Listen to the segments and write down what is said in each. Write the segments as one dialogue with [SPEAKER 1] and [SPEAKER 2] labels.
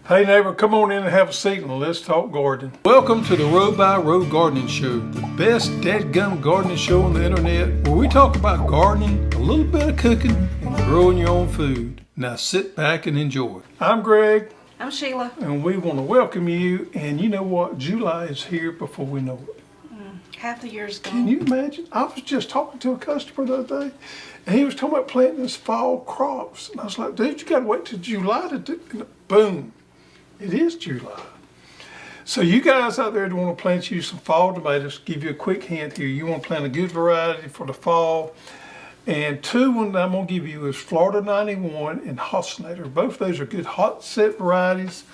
[SPEAKER 1] Hey neighbor, come on in and have a seat and let's talk gardening. Welcome to the Row by Row Gardening Show, the best dadgum gardening show on the internet, where we talk about gardening, a little bit of cooking, and growing your own food. Now sit back and enjoy. I'm Greg.
[SPEAKER 2] I'm Sheila.
[SPEAKER 1] And we want to welcome you, and you know what? July is here before we know it.
[SPEAKER 2] Half the year's gone.
[SPEAKER 1] Can you imagine? I was just talking to a customer the other day, and he was talking about planting his fall crops. And I was like, dude, you got to wait till July to do it. Boom. It is July. So you guys out there that want to plant you some fall tomatoes, give you a quick hint here. You want to plant a good variety for the fall. And two ones I'm going to give you is Florida 91 and Hosstools. Both of those are good hot set varieties.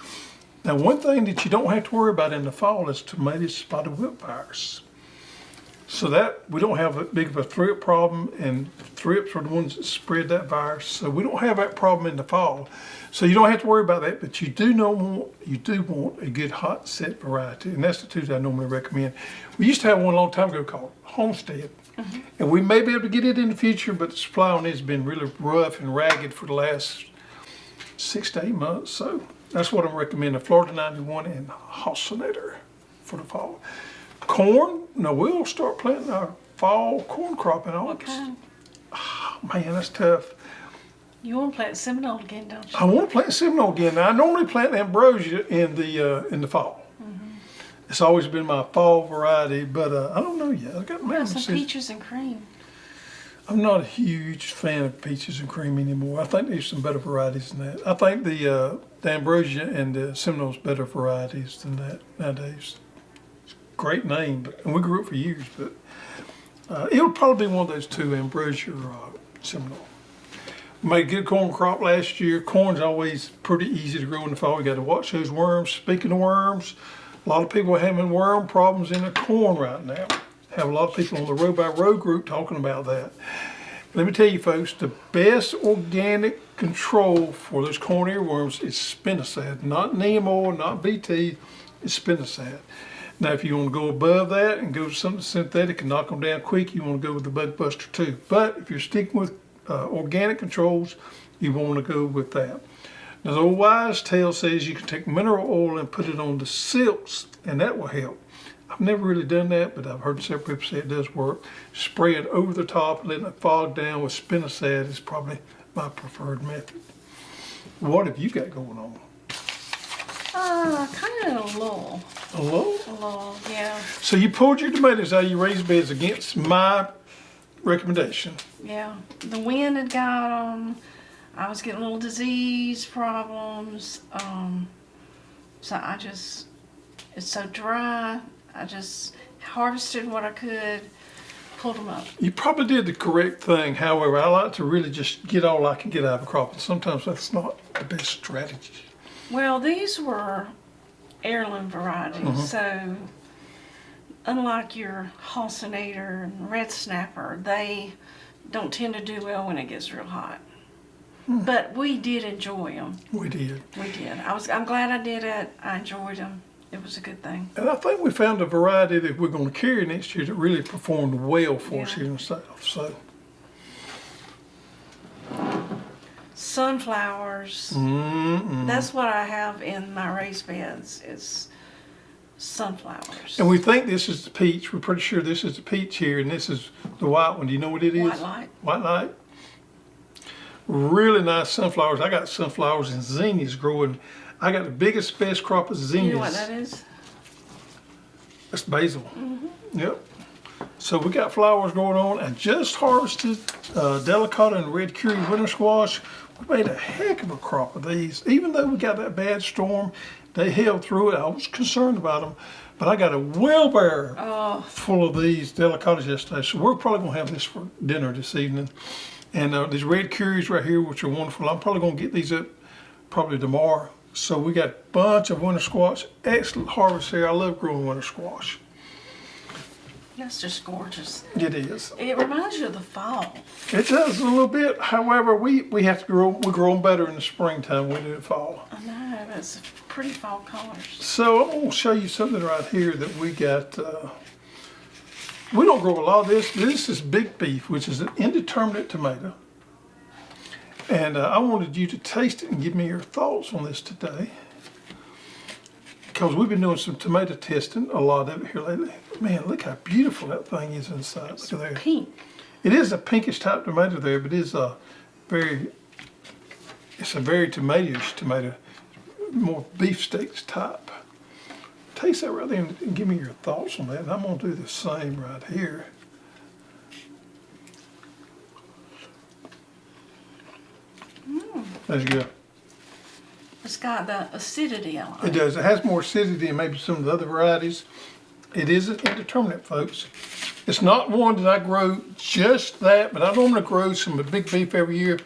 [SPEAKER 1] Now one thing that you don't have to worry about in the fall is tomato spotted wilt virus. So that we don't have a big of a thrip problem, and thrips are the ones that spread that virus. So we don't have that problem in the fall. So you don't have to worry about that, but you do want a good hot set variety, and that's the two that I normally recommend. We used to have one a long time ago called Homestead, and we may be able to get it in the future, but the supply on it has been really rough and ragged for the last 6 to 8 months. So that's what I'm recommending: Florida 91 and Hosstools for the fall. Corn, now we'll start planting our fall corn crop in August.
[SPEAKER 2] What kind?
[SPEAKER 1] Oh, man, that's tough.
[SPEAKER 2] You want to plant Seminole again, don't you?
[SPEAKER 1] I want to plant Seminole again. Now, I normally plant ambrosia in the fall. It's always been my fall variety, but I don't know yet. I got
[SPEAKER 2] some peaches and cream.
[SPEAKER 1] I'm not a huge fan of peaches and cream anymore. I think there's some better varieties than that. I think the ambrosia and the Seminole's better varieties than that nowadays. Great name, and we grew it for years, but it'll probably be one of those two, ambrosia or Seminole. Made a good corn crop last year. Corn's always pretty easy to grow in the fall. We got to watch those worms. Speaking of worms, a lot of people are having worm problems in their corn right now. Have a lot of people on the Row by Row group talking about that. Let me tell you folks, the best organic control for those corn earworms is spinosad, not neem oil, not BT, it's spinosad. Now, if you want to go above that and go to something synthetic and knock them down quick, you want to go with the Bug Buster too. But if you're sticking with organic controls, you want to go with that. Now, the old wise tale says you can take mineral oil and put it on the silks, and that will help. I've never really done that, but I've heard several people say it does work. Spray it over the top and letting it fog down with spinosad is probably my preferred method. What have you got going on?
[SPEAKER 2] Kind of a lull.
[SPEAKER 1] A lull?
[SPEAKER 2] A lull, yeah.
[SPEAKER 1] So you pulled your tomatoes out of your raised beds against my recommendation.
[SPEAKER 2] Yeah. The wind had got them. I was getting little disease problems. So it's so dry. I just harvested what I could, pulled them up.
[SPEAKER 1] You probably did the correct thing. However, I like to really just get all I can get out of a crop, and sometimes that's not the best strategy.
[SPEAKER 2] Well, these were heirloom varieties, so unlike your Halcinator and Red Snapper, they don't tend to do well when it gets real hot. But we did enjoy them.
[SPEAKER 1] We did.
[SPEAKER 2] We did. I'm glad I did it. I enjoyed them. It was a good thing.
[SPEAKER 1] And I think we found a variety that we're going to carry next year that really performed well for us here in the South. So.
[SPEAKER 2] Sunflowers. That's what I have in my raised beds is sunflowers.
[SPEAKER 1] And we think this is the peach. We're pretty sure this is the peach here, and this is the white one. Do you know what it is?
[SPEAKER 2] White light.
[SPEAKER 1] White light. Really nice sunflowers. I got sunflowers and zinnias growing. I got the biggest, best crop of zinnias.
[SPEAKER 2] You know what that is?
[SPEAKER 1] That's basil. Yep. So we got flowers going on. I just harvested delicata and red curry winter squash. We made a heck of a crop of these. Even though we got that bad storm, they held through it. I was concerned about them, but I got a wheelbarrow full of these delicatas yesterday. So we're probably gonna have this for dinner this evening. And these red curries right here, which are wonderful. I'm probably gonna get these up probably tomorrow. So we got a bunch of winter squash. Excellent harvest here. I love growing winter squash.
[SPEAKER 2] That's just gorgeous.
[SPEAKER 1] It is.
[SPEAKER 2] It reminds you of the fall.
[SPEAKER 1] It does a little bit. However, we have to we grow them better in the springtime than we do in fall.
[SPEAKER 2] I know, it's pretty fall colors.
[SPEAKER 1] So I'm going to show you something right here that we got. We don't grow a lot of this. This is Big Beef, which is an indeterminate tomato. And I wanted you to taste it and give me your thoughts on this today. because we've been doing some tomato testing, a lot of it here lately. Man, look how beautiful that thing is inside. Look at there.
[SPEAKER 2] Pink.
[SPEAKER 1] It is a pinkish type tomato there, but it's a very tomatoish tomato, more beefsteaks type. Taste that right there and give me your thoughts on that. And I'm gonna do the same right here. That's good.
[SPEAKER 2] It's got the acidity on
[SPEAKER 1] It
[SPEAKER 2] it.
[SPEAKER 1] does. It has more acidity than maybe some of the other varieties. It is an indeterminate, folks. It's not one that I grow just that, but I normally grow some big beef every year.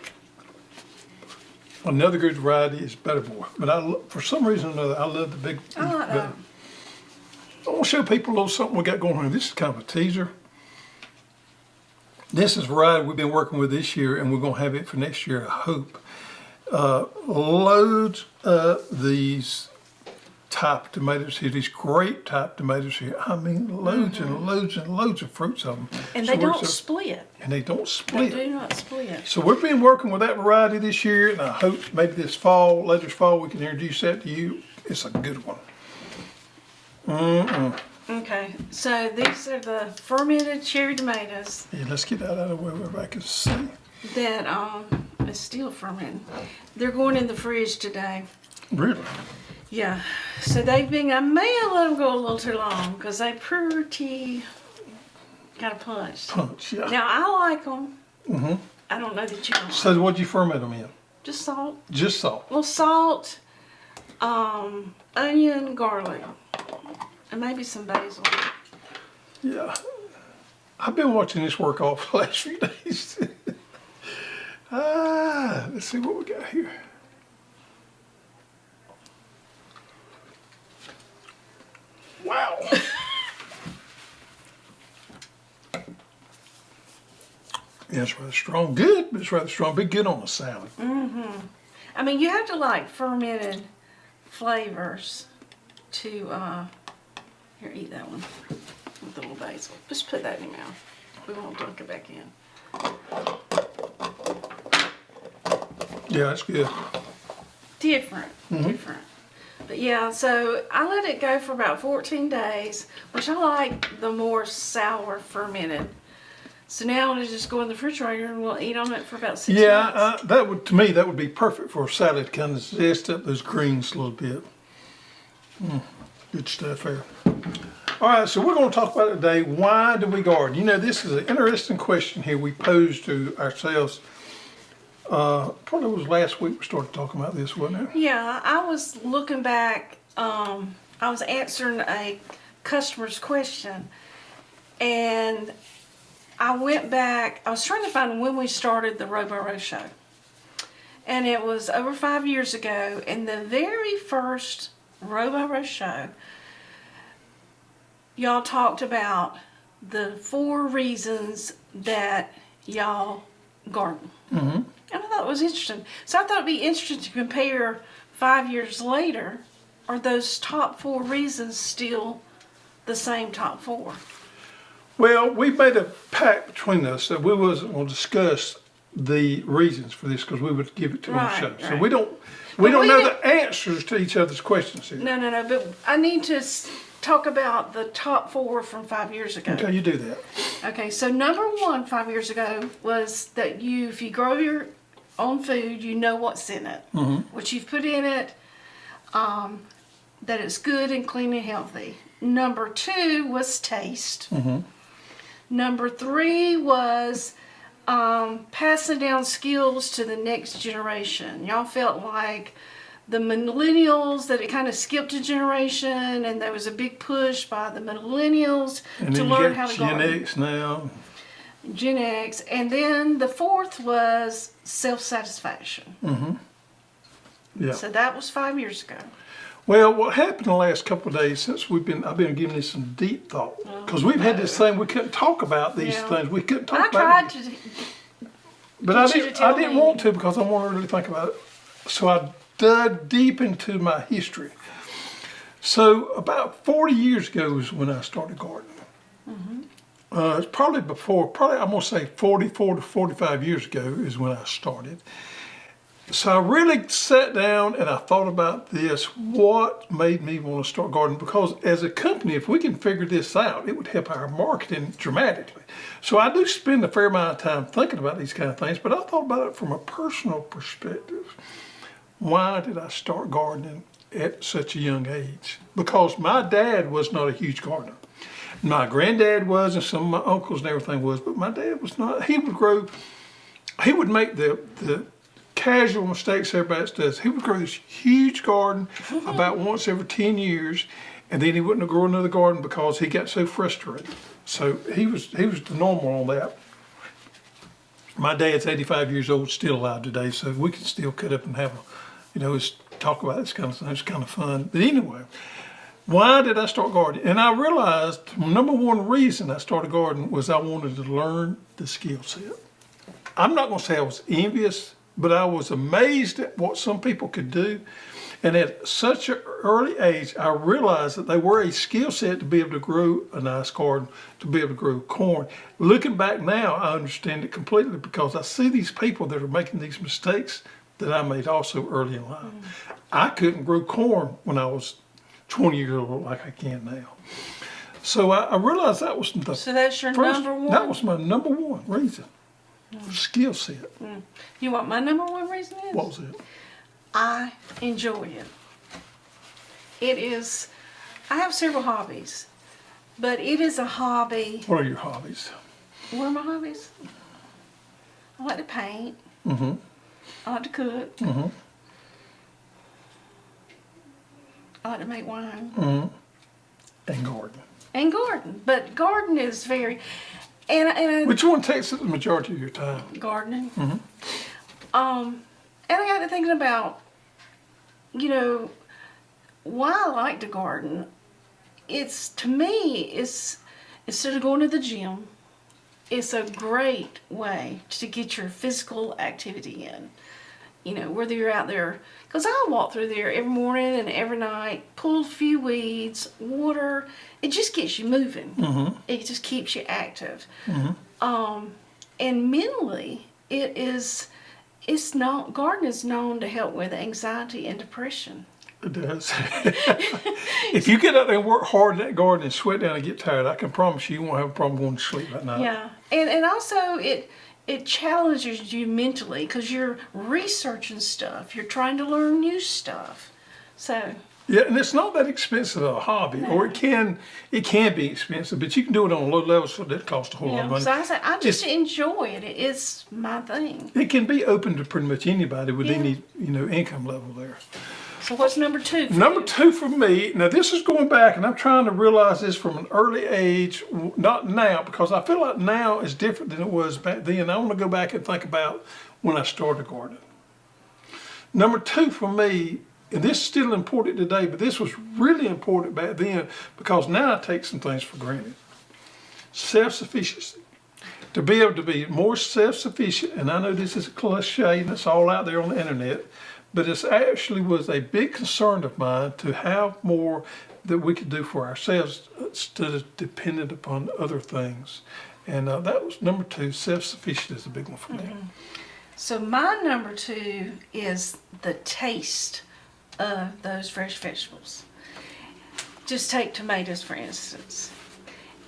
[SPEAKER 1] Another good variety is Better Boy, but for some reason or another, I love the big beef
[SPEAKER 2] I like
[SPEAKER 1] better.
[SPEAKER 2] that.
[SPEAKER 1] I want to show people a little something we got going on. This is kind of a teaser. This is a variety we've been working with this year, and we're going to have it for next year, I hope. Loads of these type tomatoes here, these grape type tomatoes here. I mean, loads and loads and loads of fruits of them.
[SPEAKER 2] And
[SPEAKER 1] So
[SPEAKER 2] they
[SPEAKER 1] we're
[SPEAKER 2] don't
[SPEAKER 1] so-
[SPEAKER 2] split.
[SPEAKER 1] And they don't split.
[SPEAKER 2] They do not split.
[SPEAKER 1] So we've been working with that variety this year, and I hope maybe this fall, later this fall, we can introduce that to you. It's a good one.
[SPEAKER 2] Okay, so these are the fermented cherry tomatoes
[SPEAKER 1] Yeah, let's get that out of the way where everybody can see.
[SPEAKER 2] that is still fermented. They're going in the fridge today.
[SPEAKER 1] Really?
[SPEAKER 2] Yeah, so they've been, I may have let them go a little too long because they pretty got a punch.
[SPEAKER 1] Punch, yeah.
[SPEAKER 2] Now, I like them. I don't know that you don't.
[SPEAKER 1] So what'd you ferment them in?
[SPEAKER 2] Just salt.
[SPEAKER 1] Just salt.
[SPEAKER 2] Well, salt, onion, garlic, and maybe some basil.
[SPEAKER 1] Yeah. I've been watching this work off the last few days. Let's see what we got here. Wow. Yeah, it's rather strong. Good, but it's rather strong. Be good on a salad.
[SPEAKER 2] I mean, you have to like fermented flavors to, here, eat that one with the little basil. Just put that in your mouth. We won't dunk it back in.
[SPEAKER 1] Yeah, that's good.
[SPEAKER 2] Different. But yeah, so I let it go for about 14 days, which I like the more sour fermented. So now it'll just go in the refrigerator and we'll eat on it for about 6 months.
[SPEAKER 1] Yeah, that would, to me, that would be perfect for a salad. Kind of zest up those greens a little bit. Good stuff there. All right, so we're going to talk about today, why do we garden? You know, this is an interesting question here we posed to ourselves. Probably was last week we started talking about this, wasn't it?
[SPEAKER 2] Yeah, I was looking back, I was answering a customer's question, and I went back, I was trying to find when we started the Row Show. And it was over 5 years ago, and the very first Row Show, y'all talked about the 4 reasons that y'all garden. And I thought it was interesting. So I thought it'd be interesting to compare 5 years later. Are those top 4 reasons still the same top 4?
[SPEAKER 1] Well, we made a pact between us that we wasn't going to discuss the reasons for this because we would give it to them on the show.
[SPEAKER 2] Right,
[SPEAKER 1] So
[SPEAKER 2] right.
[SPEAKER 1] we don't
[SPEAKER 2] we
[SPEAKER 1] know
[SPEAKER 2] didn't-
[SPEAKER 1] the answers to each other's questions here.
[SPEAKER 2] No, but I need to talk about the top 4 from 5 years ago.
[SPEAKER 1] Okay, you do that.
[SPEAKER 2] Okay, so number 1 5 years ago was that if you grow your own food, you know what's in it, what you've put in it, that it's good and clean and healthy. Number 2 was taste. Number 3 was passing down skills to the next generation. Y'all felt like the millennials, that it kind of skipped a generation, and there was a big push by the millennials
[SPEAKER 1] And
[SPEAKER 2] to
[SPEAKER 1] then you
[SPEAKER 2] learn how
[SPEAKER 1] got
[SPEAKER 2] to
[SPEAKER 1] Gen
[SPEAKER 2] garden.
[SPEAKER 1] X now.
[SPEAKER 2] Gen X. And then the 4th was self-satisfaction.
[SPEAKER 1] Yeah.
[SPEAKER 2] So that was 5 years ago.
[SPEAKER 1] Well, what happened the last couple of days since I've been giving this some deep thought because we've had this thing we couldn't talk about these
[SPEAKER 2] Yeah.
[SPEAKER 1] things. We couldn't talk
[SPEAKER 2] I
[SPEAKER 1] about
[SPEAKER 2] tried
[SPEAKER 1] it.
[SPEAKER 2] to,
[SPEAKER 1] But
[SPEAKER 2] get you to tell
[SPEAKER 1] I didn't
[SPEAKER 2] me.
[SPEAKER 1] want to because I wanted to really think about it. So I dug deep into my history. So about 40 years ago is when I started gardening. It's probably I'm going to say 44 to 45 years ago is when I started. So I really sat down and I thought about this, what made me want to start gardening, because as a company, if we can figure this out, it would help our marketing dramatically. So I do spend a fair amount of time thinking about these kind of things, but I thought about it from a personal perspective. Why did I start gardening at such a young age? Because my dad was not a huge gardener. My granddad was, and some of my uncles and everything was, but my dad was not. He would make the casual mistakes everybody else does. He would grow this huge garden about once every 10 years, and then he wouldn't grow another garden because he got so frustrated. So he was the normal on that. My dad's 85 years old, still alive today, so we can still cut up and have talk about this kind of thing. It's kind of fun. But anyway, why did I start gardening? And I realized number one reason I started gardening was I wanted to learn the skill set. I'm not going to say I was envious, but I was amazed at what some people could do. And at such an early age, I realized that they were a skill set to be able to grow a nice garden, to be able to grow corn. Looking back now, I understand it completely because I see these people that are making these mistakes that I made also early in life. I couldn't grow corn when I was 20 years old like I can now. So I realized that was
[SPEAKER 2] So that's your number one?
[SPEAKER 1] That was my number one reason. Skill set.
[SPEAKER 2] You know what my number one reason is?
[SPEAKER 1] What was it?
[SPEAKER 2] I enjoy it. It is, I have several hobbies, but it is a hobby.
[SPEAKER 1] What are your hobbies?
[SPEAKER 2] What are my hobbies? I like to paint. I like to cook. I like to make wine.
[SPEAKER 1] And garden.
[SPEAKER 2] And garden. But garden is very, and
[SPEAKER 1] Which one takes the majority of your time?
[SPEAKER 2] gardening. And I got to thinking about, why I like to garden. It's, to me, it's instead of going to the gym, it's a great way to get your physical activity in. Whether you're out there, because I walk through there every morning and every night, pull a few weeds, water, it just gets you moving. It just keeps you active. And mentally, garden is known to help with anxiety and depression.
[SPEAKER 1] It does. If you get out there and work hard in that garden and sweat down and get tired, I can promise you won't have a problem going to sleep at night.
[SPEAKER 2] Yeah, and also it challenges you mentally because you're researching stuff. You're trying to learn new stuff. So.
[SPEAKER 1] Yeah, and it's not that expensive a hobby, or it can be expensive, but you can do it on a low level, so that costs a whole lot of money.
[SPEAKER 2] So I just enjoy it. It's my thing.
[SPEAKER 1] It can be open to pretty much anybody with any income level there.
[SPEAKER 2] So what's number two?
[SPEAKER 1] Number two for me, now this is going back, and I'm trying to realize this from an early age, not now, because I feel like now is different than it was back then. I want to go back and think about when I started gardening. Number two for me, and this is still important today, but this was really important back then because now I take some things for granted. Self-sufficiency. To be able to be more self-sufficient, and I know this is a cliche and it's all out there on the internet, but it actually was a big concern of mine to have more that we could do for ourselves instead of dependent upon other things. And that was number two. Self-sufficient is a big one for me.
[SPEAKER 2] So my number two is the taste of those fresh vegetables. Just take tomatoes, for instance.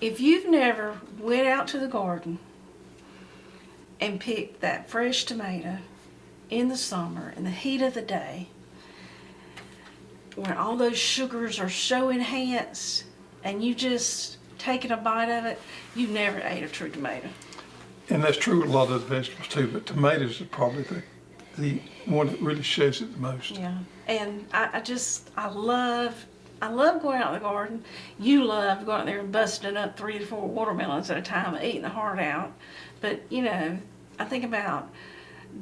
[SPEAKER 2] If you've never went out to the garden and picked that fresh tomato in the summer, in the heat of the day, when all those sugars are so enhanced, and you just taking a bite of it, you never ate a true tomato.
[SPEAKER 1] And that's true with a lot of the vegetables too, but tomatoes are probably the one that really shows it the most.
[SPEAKER 2] Yeah, and I love going out in the garden. You love going out there and busting up 3 to 4 watermelons at a time and eating the heart out. But I think about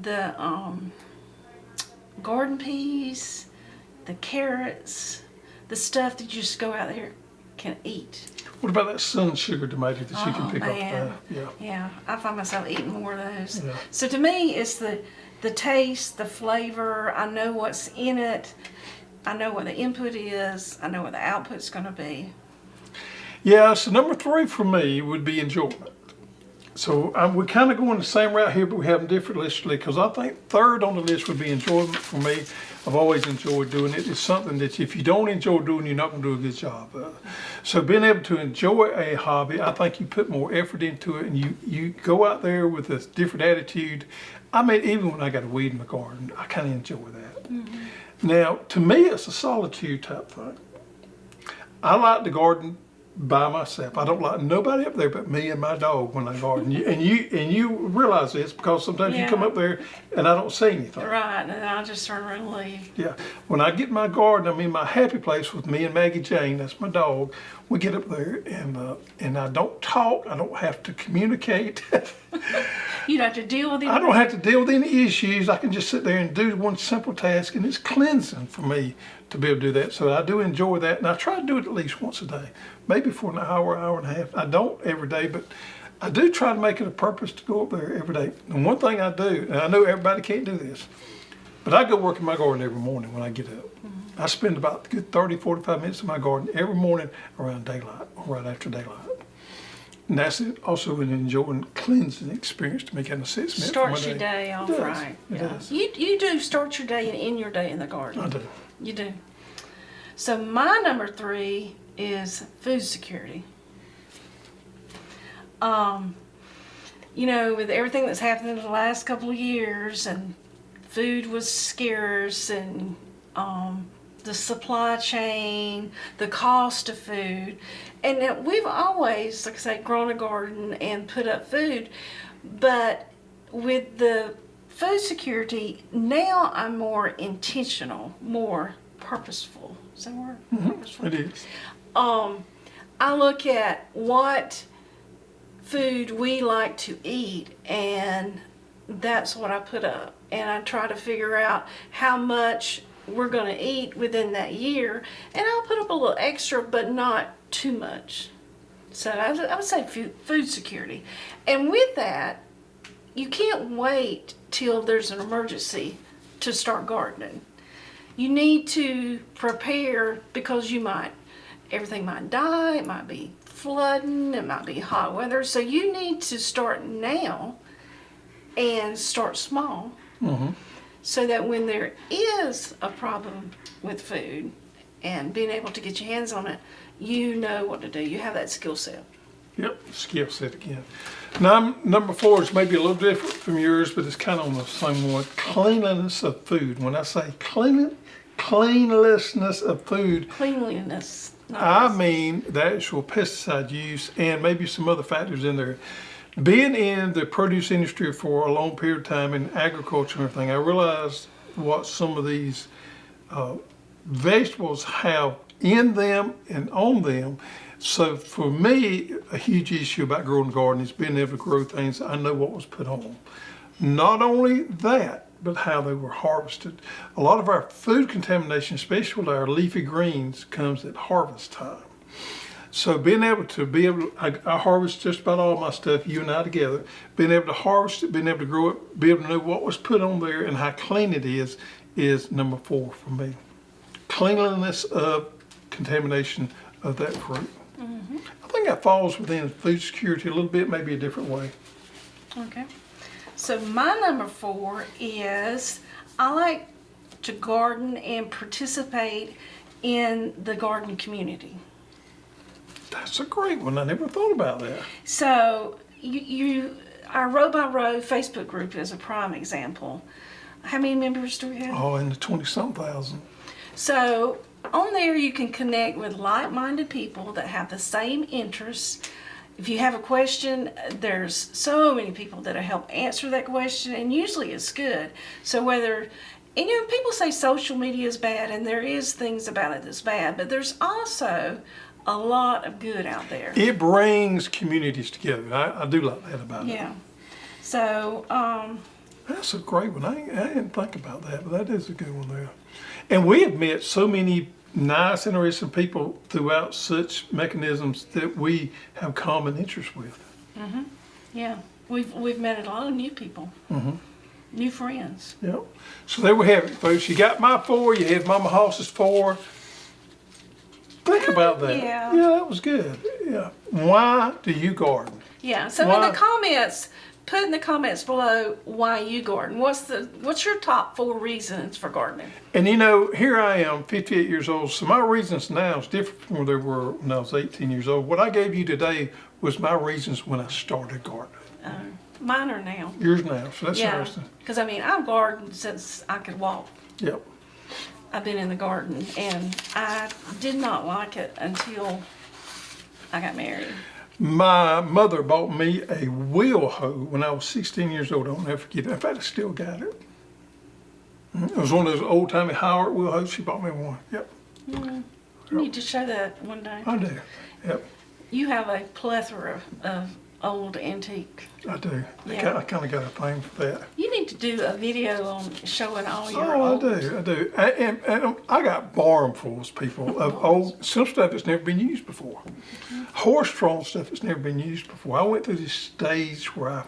[SPEAKER 2] the garden peas, the carrots, the stuff that you just go out there can eat.
[SPEAKER 1] What about that sun sugar tomato that you can pick
[SPEAKER 2] man.
[SPEAKER 1] up there?
[SPEAKER 2] Yeah, I find myself eating more of those.
[SPEAKER 1] Yeah.
[SPEAKER 2] So to me, it's the taste, the flavor. I know what's in it. I know what the input is. I know what the output's going to be.
[SPEAKER 1] Yeah, so number 3 for me would be enjoyment. So we're kind of going the same route here, but we have different lists because I think third on the list would be enjoyment for me. I've always enjoyed doing it. It's something that if you don't enjoy doing, you're not going to do a good job. So being able to enjoy a hobby, I think you put more effort into it and you go out there with a different attitude. I mean, even when I got a weed in the garden, I kind of enjoy that. Mm-hmm. Now, to me, it's a solitude type thing. I like the garden by myself. I don't like nobody up there but me and my dog when I garden. And you realize this because sometimes you come up there and I don't see anything.
[SPEAKER 2] Right, and I just turn around and leave.
[SPEAKER 1] Yeah. When I get in my garden, I'm in my happy place with me and Maggie Jane. That's my dog. We get up there and I don't talk. I don't have to communicate.
[SPEAKER 2] You don't have to deal with it.
[SPEAKER 1] I don't have to deal with any issues. I can just sit there and do one simple task, and it's cleansing for me to be able to do that. So I do enjoy that, and I try to do it at least once a day, maybe for an hour, hour and a half. I don't every day, but I do try to make it a purpose to go up there every day. And one thing I do, and I know everybody can't do this, but I go work in my garden every morning when I get up. Mm-hmm. I spend about a good 30, 45 minutes in my garden every morning around daylight or right after daylight. And that's also an enjoying cleansing experience to me, kind of 6 minutes.
[SPEAKER 2] Starts your day off right.
[SPEAKER 1] It does.
[SPEAKER 2] You do start your day and end your day in the garden.
[SPEAKER 1] I do.
[SPEAKER 2] You do. So my number 3 is food security. You know, with everything that's happened in the last couple of years, and food was scarce, and the supply chain, the cost of food, and that we've always, like I say, grown a garden and put up food, but with the food security, now I'm more intentional, more purposeful. Is that a word?
[SPEAKER 1] Mm-hmm.
[SPEAKER 2] Purposeful?
[SPEAKER 1] It is.
[SPEAKER 2] I look at what food we like to eat, and that's what I put up. And I try to figure out how much we're going to eat within that year, and I'll put up a little extra, but not too much. So I would say food security. And with that, you can't wait till there's an emergency to start gardening. You need to prepare because everything might die, it might be flooding, it might be hot weather. So you need to start now and start small. Mm-hmm. So that when there is a problem with food and being able to get your hands on it, you know what to do. You have that skill set.
[SPEAKER 1] Yep, skill set again. Now, number 4 is maybe a little different from yours, but it's kind of on the same one. Cleanliness of food. When I say cleanliness of food,
[SPEAKER 2] Cleanliness.
[SPEAKER 1] I mean the actual pesticide use and maybe some other factors in there. Being in the produce industry for a long period of time in agriculture and everything, I realized what some of these vegetables have in them and on them. So for me, a huge issue about growing a garden is being able to grow things I know what was put on them. Not only that, but how they were harvested. A lot of our food contamination, especially with our leafy greens, comes at harvest time. So being able to I harvest just about all my stuff, you and I together, being able to harvest it, being able to grow it, be able to know what was put on there and how clean it is number 4 for me. Cleanliness of contamination of that fruit. Mm-hmm. I think that falls within food security a little bit, maybe a different way.
[SPEAKER 2] Okay. So my number 4 is I like to garden and participate in the garden community.
[SPEAKER 1] That's a great one. I never thought about that.
[SPEAKER 2] So our Row by Row Facebook group is a prime example. How many members do we have?
[SPEAKER 1] Oh, in the 20-something thousand.
[SPEAKER 2] So on there you can connect with like-minded people that have the same interests. If you have a question, there's so many people that'll help answer that question, and usually it's good. So and people say social media is bad, and there is things about it that's bad, but there's also a lot of good out there.
[SPEAKER 1] It brings communities together. I do like that about it.
[SPEAKER 2] Yeah. So,
[SPEAKER 1] that's a great one. I didn't think about that, but that is a good one there. And we have met so many nice, interesting people throughout such mechanisms that we have common interests with.
[SPEAKER 2] Mm-hmm. Yeah. We've met a lot of new people. Mm-hmm. New friends.
[SPEAKER 1] Yep. So there we have it, folks. You got my 4, you had Mama Hoss's 4. Think about that.
[SPEAKER 2] Yeah.
[SPEAKER 1] Yeah, that was good. Yeah. Why do you garden?
[SPEAKER 2] Yeah. So
[SPEAKER 1] Why?
[SPEAKER 2] in the comments, put in the comments below why you garden. What's your top 4 reasons for gardening?
[SPEAKER 1] And you know, here I am, 58 years old, so my reasons now is different from where they were when I was 18 years old. What I gave you today was my reasons when I started gardening.
[SPEAKER 2] Mine are now.
[SPEAKER 1] Yours now, so that's
[SPEAKER 2] Yeah.
[SPEAKER 1] interesting.
[SPEAKER 2] Because I mean, I've gardened since I could walk.
[SPEAKER 1] Yep.
[SPEAKER 2] I've been in the garden, and I did not like it until I got married.
[SPEAKER 1] My mother bought me a wheel hoe when I was 16 years old. I'll never forget it. In fact, I still got it. It was one of those old-timey Howard wheel hoes. She bought me one. Yep.
[SPEAKER 2] You need to show that one day.
[SPEAKER 1] I do. Yep.
[SPEAKER 2] You have a plethora of old antique.
[SPEAKER 1] I do.
[SPEAKER 2] Yeah.
[SPEAKER 1] I kind of got a thing for that.
[SPEAKER 2] You need to do a video on showing all your
[SPEAKER 1] Oh,
[SPEAKER 2] old.
[SPEAKER 1] I do. And I got barnfuls, people, of old, some stuff that's never been used before. Horse-drawn stuff that's never been used before. I went through this stage where I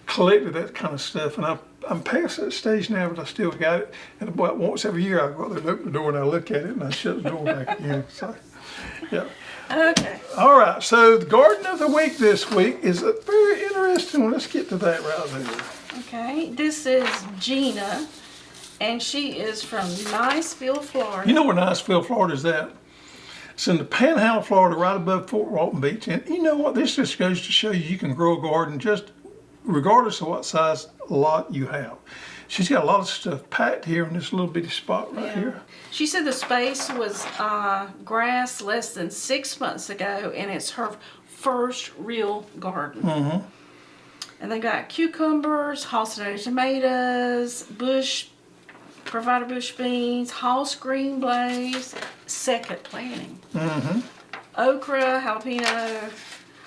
[SPEAKER 1] collected that kind of stuff, and I'm past that stage now, but I still got it. And about once every year, I go out there and open the door and I look at it and I shut the door back again. So, yeah.
[SPEAKER 2] Okay.
[SPEAKER 1] All right, so the garden of the week this week is a very interesting one. Let's get to that right there.
[SPEAKER 2] Okay. This is Gina, and she is from Niceville, Florida.
[SPEAKER 1] You know where Niceville, Florida is at? It's in the Panhandle, Florida, right above Fort Walton Beach. And you know what? This just goes to show you can grow a garden just regardless of what size lot you have. She's got a lot of stuff packed here in this little bitty spot right here.
[SPEAKER 2] She said the space was grass less than 6 months ago, and it's her first real garden.
[SPEAKER 1] Mm-hmm.
[SPEAKER 2] And they got cucumbers, Halsted tomatoes, provided bush beans, Hoss green blaze, second planting.
[SPEAKER 1] Mm-hmm.
[SPEAKER 2] Okra, jalapeno,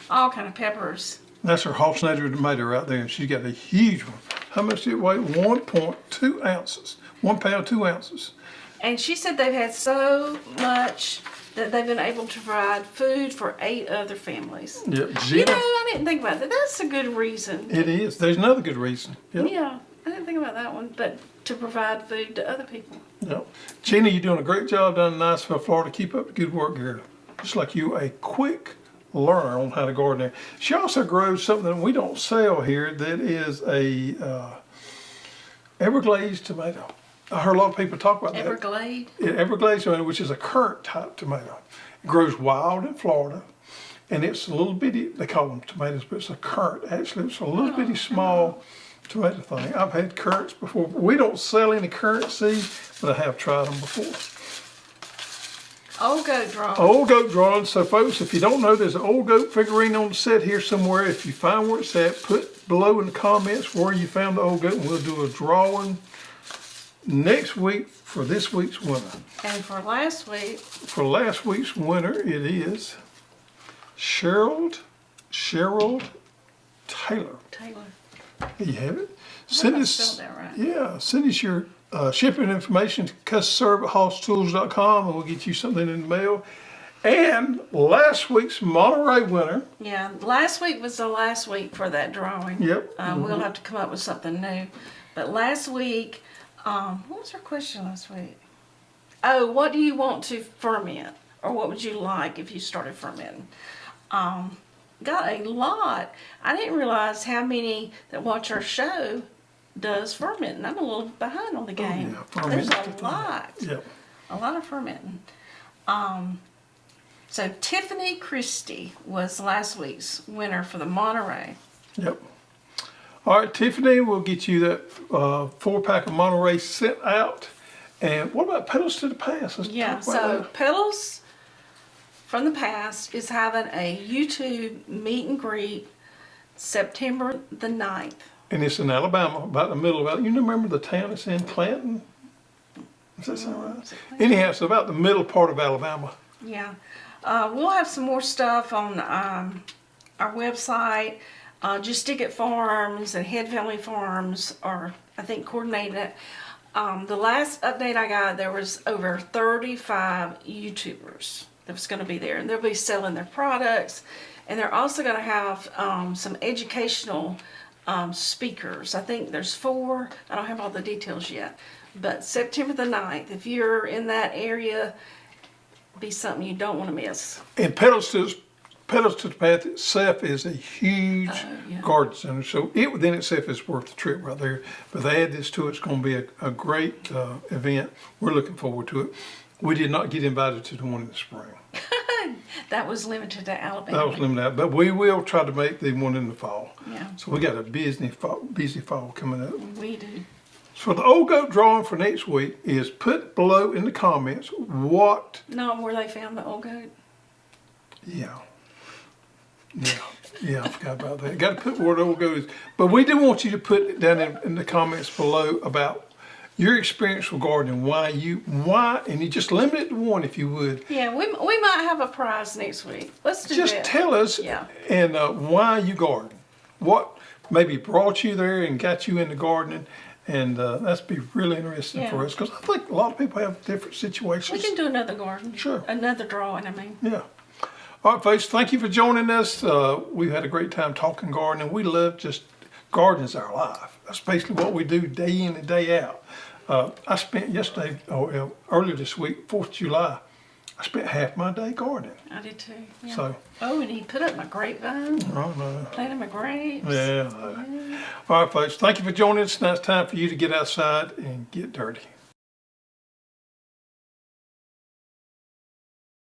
[SPEAKER 2] all kind of peppers.
[SPEAKER 1] That's her Halsted tomato right there. And she's got a huge one. How much did it weigh? 1.2 ounces. 1 pound, 2 ounces.
[SPEAKER 2] And she said they've had so much that they've been able to provide food for 8 other families.
[SPEAKER 1] Yep.
[SPEAKER 2] You know, I didn't think about that. That's a good reason.
[SPEAKER 1] It is. There's another good reason. Yep.
[SPEAKER 2] Yeah, I didn't think about that one, but to provide food to other people.
[SPEAKER 1] Yep. Gina, you're doing a great job down in Niceville, Florida. Keep up the good work, girl. Just like you, a quick learner on how to garden there. She also grows something that we don't sell here that is a Everglades tomato. I heard a lot of people talk about that.
[SPEAKER 2] Everglade?
[SPEAKER 1] Everglades tomato, which is a currant type tomato. It grows wild in Florida, and it's a little bitty, they call them tomatoes, but it's a currant. Actually, it's a little bitty small tomato thing. I've had currants before. We don't sell any currant seeds, but I have tried them before.
[SPEAKER 2] Old goat draw.
[SPEAKER 1] Old goat drawing. So folks, if you don't know, there's an old goat figurine on the set here somewhere. If you find where it's at, put below in the comments where you found the old goat, and we'll do a drawing next week for this week's winner.
[SPEAKER 2] And for last week.
[SPEAKER 1] For last week's winner, it is Cheryl Taylor.
[SPEAKER 2] Taylor.
[SPEAKER 1] There you have it.
[SPEAKER 2] I
[SPEAKER 1] Send
[SPEAKER 2] hope I
[SPEAKER 1] us,
[SPEAKER 2] spelled that right.
[SPEAKER 1] yeah, send us your shipping information to customerserve@hosstools.com, and we'll get you something in the mail. And last week's Monterey winner.
[SPEAKER 2] Yeah, last week was the last week for that drawing.
[SPEAKER 1] Yep.
[SPEAKER 2] We'll have to come up with something new. But last week, what was her question last week? Oh, what do you want to ferment? Or what would you like if you started fermenting? Got a lot. I didn't realize how many that watch our show does fermenting. I'm a little behind on the game.
[SPEAKER 1] Yeah,
[SPEAKER 2] There's
[SPEAKER 1] fermenting.
[SPEAKER 2] a lot.
[SPEAKER 1] Yep.
[SPEAKER 2] A lot of fermenting. So Tiffany Christie was last week's winner for the Monterey.
[SPEAKER 1] Yep. All right, Tiffany, we'll get you that 4-pack of Monterey sent out. And what about Petals to the Past? Let's
[SPEAKER 2] Yeah,
[SPEAKER 1] talk about
[SPEAKER 2] so
[SPEAKER 1] that.
[SPEAKER 2] Petals from the Past is having a YouTube meet and greet September the 9th.
[SPEAKER 1] And it's in Alabama, about the middle of Alabama. You remember the town it's in, Clanton? Does that sound right?
[SPEAKER 2] Is it Clanton?
[SPEAKER 1] Anyhow, it's about the middle part of Alabama.
[SPEAKER 2] Yeah. We'll have some more stuff on our website. Just Stick It Farms and Head Family Farms are, I think, coordinating it. The last update I got, there was over 35 YouTubers that was going to be there. And they'll be selling their products. And they're also going to have some educational speakers. I think there's 4. I don't have all the details yet. But September the 9th, if you're in that area, be something you don't want to miss.
[SPEAKER 1] And Petals to Petals to the Path itself is a huge
[SPEAKER 2] yeah.
[SPEAKER 1] garden center, so it within itself is worth the trip right there. But they add this to it, it's going to be a great event. We're looking forward to it. We did not get invited to the one in the spring.
[SPEAKER 2] That was limited to Alabama.
[SPEAKER 1] That was limited, but we will try to make the one in the fall.
[SPEAKER 2] Yeah.
[SPEAKER 1] So we got a busy fall coming up.
[SPEAKER 2] We do.
[SPEAKER 1] So the old goat drawing for next week is put below in the comments what.
[SPEAKER 2] Not where they found the old goat.
[SPEAKER 1] Yeah, I forgot about that. Got to put where the old goat is. But we do want you to put it down in the comments below about your experience with gardening, why, and you just limit it to one if you would.
[SPEAKER 2] Yeah, we might have a prize next week. Let's do
[SPEAKER 1] Just
[SPEAKER 2] that.
[SPEAKER 1] tell us and why you garden. What maybe brought you there and got you into gardening. And that's be really interesting for us because I think a lot of people have different situations.
[SPEAKER 2] We can do another garden.
[SPEAKER 1] Sure.
[SPEAKER 2] Another drawing, I mean.
[SPEAKER 1] Yeah. All right, folks, thank you for joining us. We've had a great time talking gardening. We love just gardening's our life. That's basically what we do day in and day out. I spent earlier this week, 4th of July, I spent half my day gardening.
[SPEAKER 2] I did too. Yeah.
[SPEAKER 1] So.
[SPEAKER 2] Oh, and he put up my grapevine.
[SPEAKER 1] Oh, no.
[SPEAKER 2] Planted my grapes.
[SPEAKER 1] Yeah. All right, folks, thank you for joining us. Now it's time for you to get outside and get dirty.